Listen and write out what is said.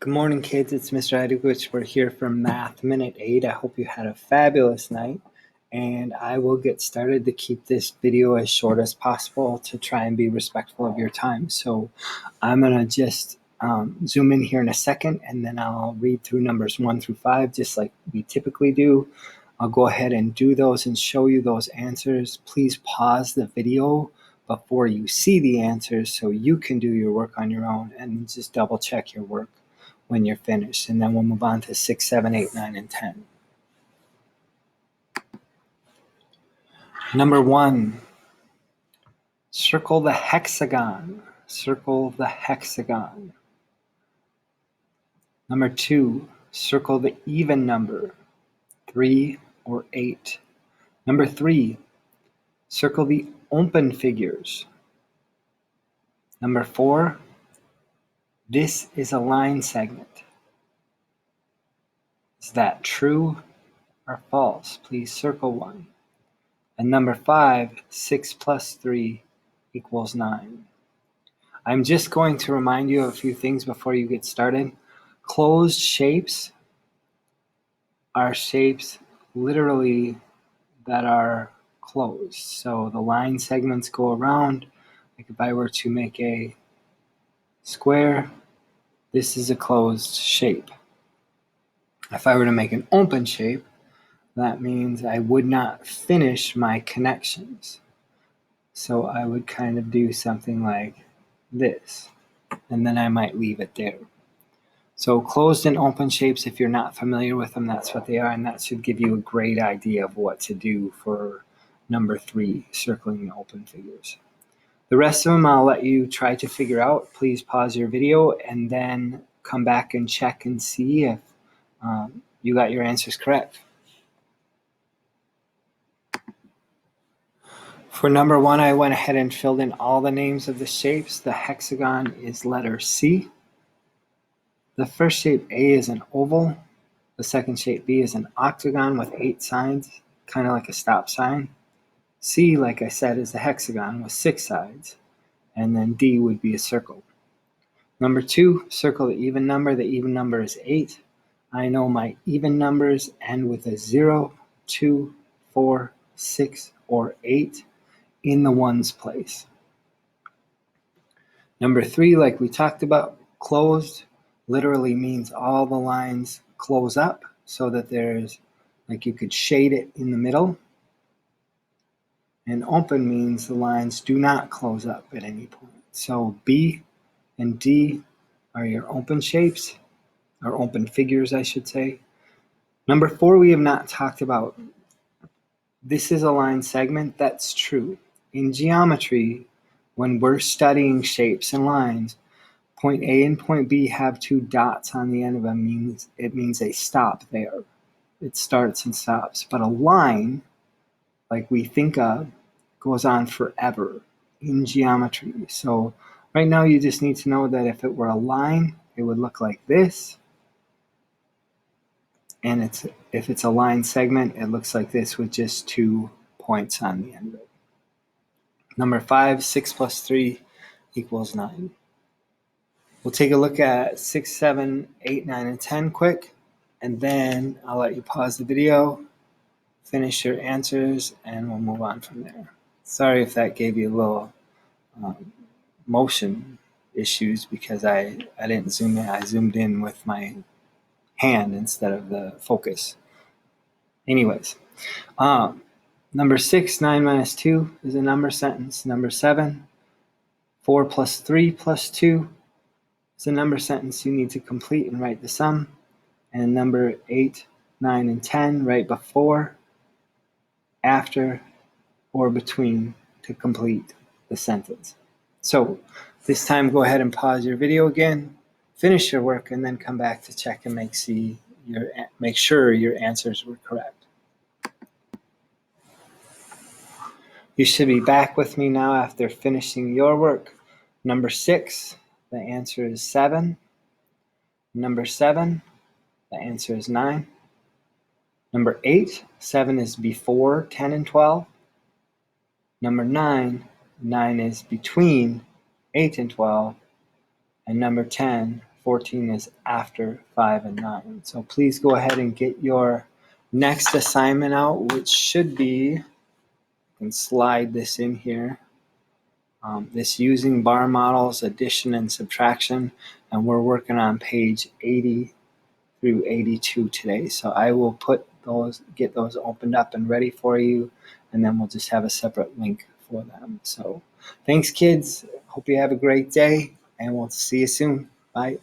Good morning, kids. It's Mr. Edwich. We're here for Math Minute 8. I hope you had a fabulous night, and I will get started to keep this video as short as possible to try and be respectful of your time. So I'm going to just zoom in here in a second, and then I'll read through numbers 1 through 5, just like we typically do. I'll go ahead and do those and show you those answers. Please pause the video before you see the answers so you can do your work on your own and just double check your work when you're finished. And then we'll move on to 6, 7, 8, 9, and 10. Number 1, circle the hexagon. Circle the hexagon. Number 2, circle the even number, 3 or 8. Number 3, circle the open figures. Number 4, this is a line segment. Is that true or false? Please circle 1. And number 5, 6 plus 3 equals 9. I'm just going to remind you of a few things before you get started. Closed shapes are shapes literally that are closed. So the line segments go around. Like if I were to make a square, this is a closed shape. If I were to make an open shape, that means I would not finish my connections. So I would kind of do something like this, and then I might leave it there. So closed and open shapes, if you're not familiar with them, that's what they are, and that should give you a great idea of what to do for number 3, circling the open figures. The rest of them I'll let you try to figure out. Please pause your video and then come back and check and see if you got your answers correct. For number 1, I went ahead and filled in all the names of the shapes. The hexagon is letter C. The first shape A is an oval. The second shape B is an octagon with 8 sides, kind of like a stop sign. C, like I said, is a hexagon with 6 sides. And then D would be a circle. Number 2, circle the even number. The even number is 8. I know my even numbers end with a 0, 2, 4, 6, or 8 in the ones place. Number 3, like we talked about, closed literally means all the lines close up so that there's, like you could shade it in the middle. And open means the lines do not close up at any point. So B and D are your open shapes, or open figures, I should say. Number 4, we have not talked about. This is a line segment. That's true. In geometry, when we're studying shapes and lines, point A and point B have 2 dots on the end of them. It means they stop there. It starts and stops. But a line, like we think of, goes on forever in geometry. So right now you just need to know that if it were a line, it would look like this. And if it's a line segment, it looks like this with just 2 points on the end of it. Number 5, 6 plus 3 equals 9. We'll take a look at 6, 7, 8, 9, and 10 quick, and then I'll let you pause the video, finish your answers, and we'll move on from there. Sorry if that gave you a little motion issues because I didn't zoom in. I zoomed in with my hand instead of the focus. Anyways, number 6, 9 minus 2 is a number sentence. Number 7, 4 plus 3 plus 2 is a number sentence you need to complete and write the sum. And number 8, 9, and 10 right before, after, or between to complete the sentence. So this time go ahead and pause your video again, finish your work, and then come back to check and make sure your answers were correct. You should be back with me now after finishing your work. Number 6, the answer is 7. Number 7, the answer is 9. Number 8, 7 is before 10 and 12. Number 9 is between 8 and 12. And number 10, 14 is after 5 and 9. So please go ahead and get your next assignment out, which should be, I can slide this in here, this using bar models, addition and subtraction, and we're working on page 80 through 82 today. So I will get those opened up and ready for you, and then we'll just have a separate link for them. So thanks, kids. Hope you have a great day, and we'll see you soon. Bye.